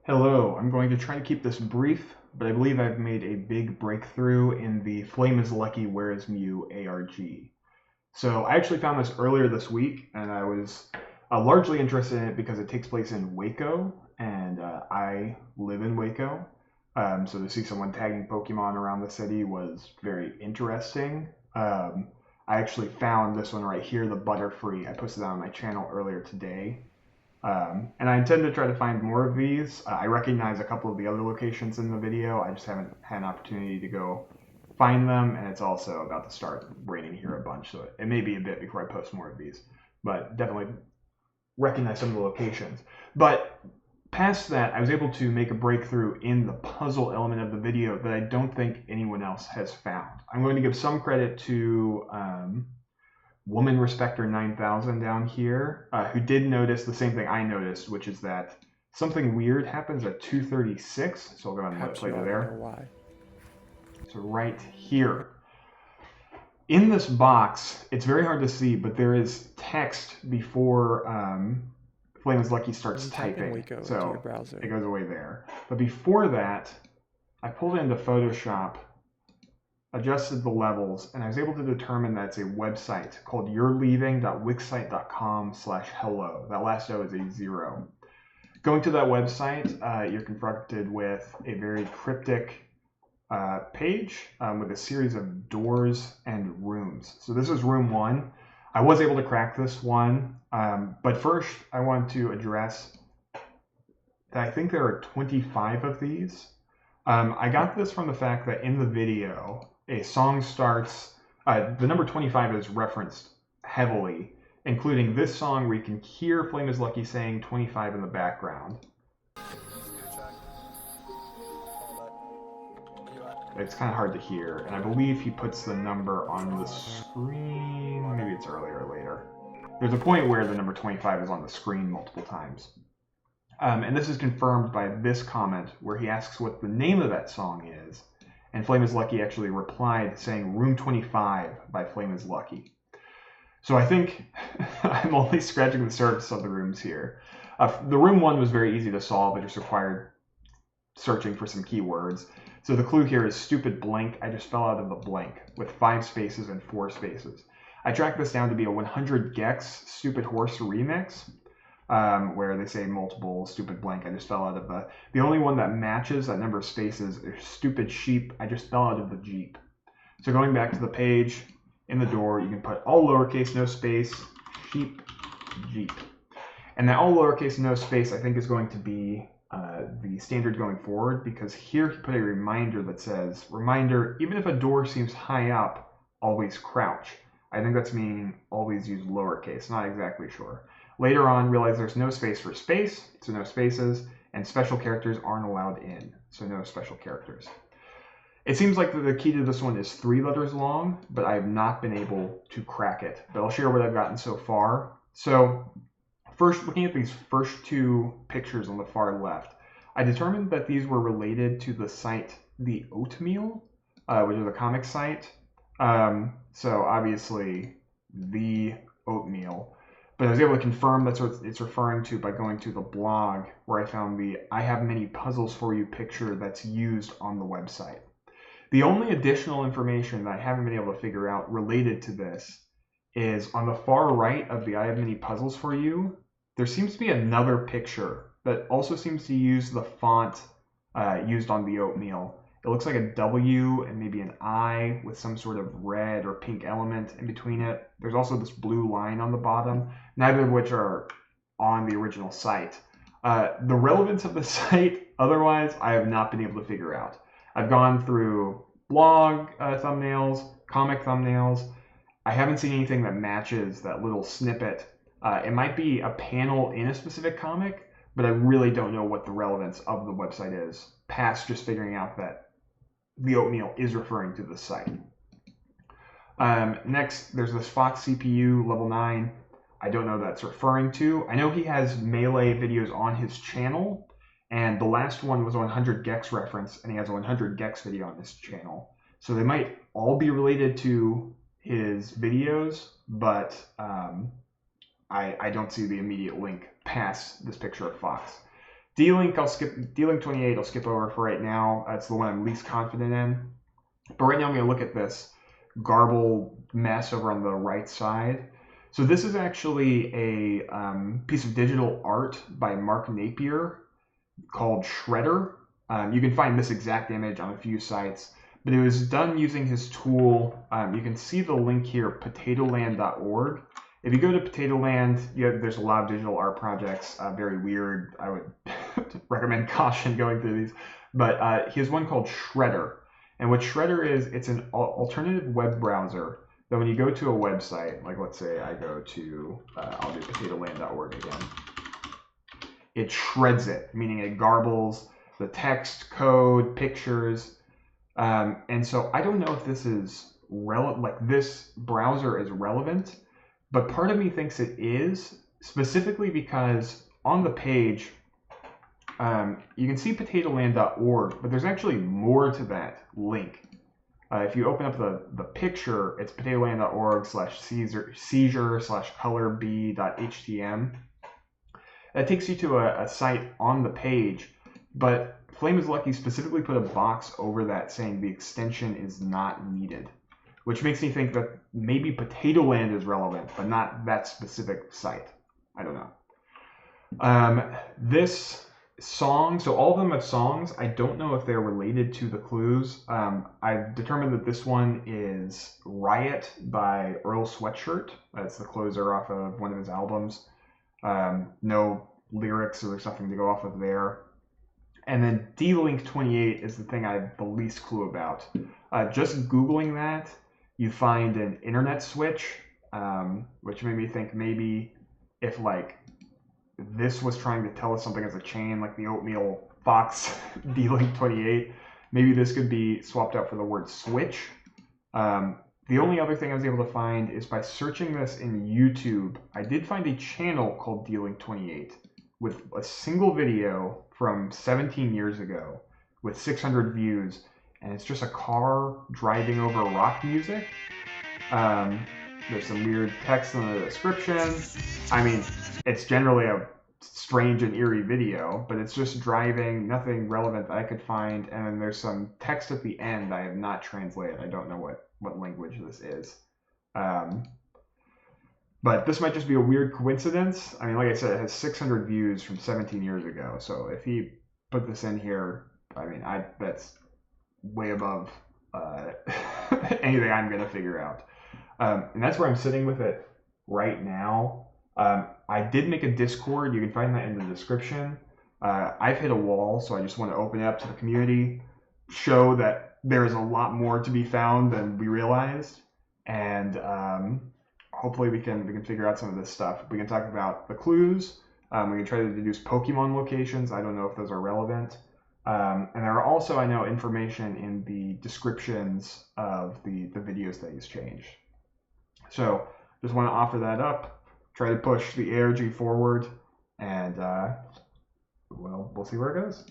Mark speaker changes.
Speaker 1: Hello, I'm going to try to keep this brief, but I believe I've made a big breakthrough in the FlameisLucky Where Is Mew ARG. So I actually found this earlier this week, and I was largely interested in it because it takes place in Waco, and I live in Waco. So to see someone tagging Pokemon around the city was very interesting. I actually found this one right here, the Butterfree. I posted that on my channel earlier today. And I intend to try to find more of these. I recognize a couple of the other locations in the video. I just haven't had an opportunity to go find them, and it's also about to start raining here a bunch, so it may be a bit before I post more of these. But definitely recognize some of the locations. But past that, I was able to make a breakthrough in the puzzle element of the video that I don't think anyone else has found. I'm going to give some credit to Woman Respecter 9000 down here, who did notice the same thing I noticed, which is that something weird happens at 2:36. So I'll go ahead and play to there.
Speaker 2: Why.
Speaker 1: So right here. In this box, it's very hard to see, but there is text before FlameisLucky starts typing. So it goes away there. But before that, I pulled it into Photoshop, adjusted the levels, and I was able to determine that it's a website called yourleaving.wixsite.com/hello. That last O is a 0. Going to that website, you're confronted with a very cryptic page with a series of doors and rooms. So this is room 1. I was able to crack this one, but first I want to address that I think there are 25 of these. I got this from the fact that in the video, a song starts, the number 25 is referenced heavily, including this song where you can hear FlameisLucky saying 25 in the background. It's kind of hard to hear, and I believe he puts the number on the screen. Maybe it's earlier or later. There's a point where the number 25 is on the screen multiple times. And this is confirmed by this comment where he asks what the name of that song is. And FlameisLucky actually replied saying Room 25 by FlameisLucky. So I think I'm only scratching the surface of the rooms here. The room 1 was very easy to solve. It just required searching for some keywords. So the clue here is stupid blank. I just fell out of the blank with 5 spaces and 4 spaces. I tracked this down to be a 100 gecs stupid horse remix. Where they say multiple stupid blank. I just fell out of the only one that matches that number of spaces is stupid sheep. I just fell out of the Jeep. So going back to the page, in the door, you can put all lowercase, no space, sheep, Jeep. And that all lowercase, no space, I think is going to be the standard going forward, because here he put a reminder that says, reminder, even if a door seems high up, always crouch. I think that's meaning always use lowercase, not exactly sure. Later on, realize there's no space for space, so no spaces, and special characters aren't allowed in, so no special characters. It seems like the key to this one is 3 letters long, but I have not been able to crack it. But I'll share what I've gotten so far. So first, looking at these first 2 pictures on the far left, I determined that these were related to the site The Oatmeal, which is a comic site. So obviously, The Oatmeal. But I was able to confirm that's what it's referring to by going to the blog where I found the I have many puzzles for you picture that's used on the website. The only additional information that I haven't been able to figure out related to this is on the far right of the I have many puzzles for you, there seems to be another picture that also seems to use the font used on the oatmeal. It looks like a W and maybe an I with some sort of red or pink element in between it. There's also this blue line on the bottom, neither of which are on the original site. The relevance of the site, otherwise, I have not been able to figure out. I've gone through blog thumbnails, comic thumbnails. I haven't seen anything that matches that little snippet. It might be a panel in a specific comic, but I really don't know what the relevance of the website is, past just figuring out that the oatmeal is referring to the site. Next, there's this Fox CPU level 9. I don't know what that's referring to. I know he has Melee videos on his channel, and the last one was a 100 gecs reference, and he has a 100 gecs video on his channel. So they might all be related to his videos, but I don't see the immediate link past this picture of Fox. D-Link, D-Link 28 I'll skip over for right now. It's the one I'm least confident in. But right now I'm going to look at this garble mess over on the right side. So this is actually a piece of digital art by Mark Napier called Shredder. You can find this exact image on a few sites, but it was done using his tool. You can see the link here, potatoland.org. If you go to Potatoland, there's a lot of digital art projects, very weird. I would recommend caution going through these. But he has one called Shredder. And what Shredder is, it's an alternative web browser that when you go to a website, like let's say I go to, I'll do potatoland.org again, it shreds it, meaning it garbles the text, code, pictures. And so I don't know if this is this browser is relevant, but part of me thinks it is, specifically because on the page, you can see potatoland.org, but there's actually more to that link. If you open up the picture, it's potatoland.org/seizure/colorb.htm. That takes you to a site on the page, but FlameisLucky specifically put a box over that saying the extension is not needed, which makes me think that maybe Potatoland is relevant, but not that specific site. I don't know. This song, so all of them have songs. I don't know if they're related to the clues. I've determined that this one is Riot by Earl Sweatshirt. That's the closer off of one of his albums. No lyrics, so there's nothing to go off of there. And then D-Link 28 is the thing I have the least clue about. Just Googling that, you find an internet switch, which made me think maybe if like this was trying to tell us something as a chain, like the Oatmeal Fox D-Link 28, maybe this could be swapped out for the word switch. The only other thing I was able to find is by searching this in YouTube, I did find a channel called D-Link 28 with a single video from 17 years ago with 600 views, and it's just a car driving over rock music. There's some weird text in the description. I mean, it's generally a strange and eerie video, but it's just driving, nothing relevant that I could find, and then there's some text at the end I have not translated. I don't know what language this is. But this might just be a weird coincidence. I mean, like I said, it has 600 views from 17 years ago, so if he put this in here, I mean, that's way above anything I'm going to figure out. And that's where I'm sitting with it right now. I did make a Discord. You can find that in the description. I've hit a wall, so I just want to open it up to the community, show that there is a lot more to be found than we realized, and hopefully we can figure out some of this stuff. We can talk about the clues. We can try to deduce Pokemon locations. I don't know if those are relevant. And there are also, I know, information in the descriptions of the videos that he's changed. So just want to offer that up, try to push the ARG forward, and well, we'll see where it goes.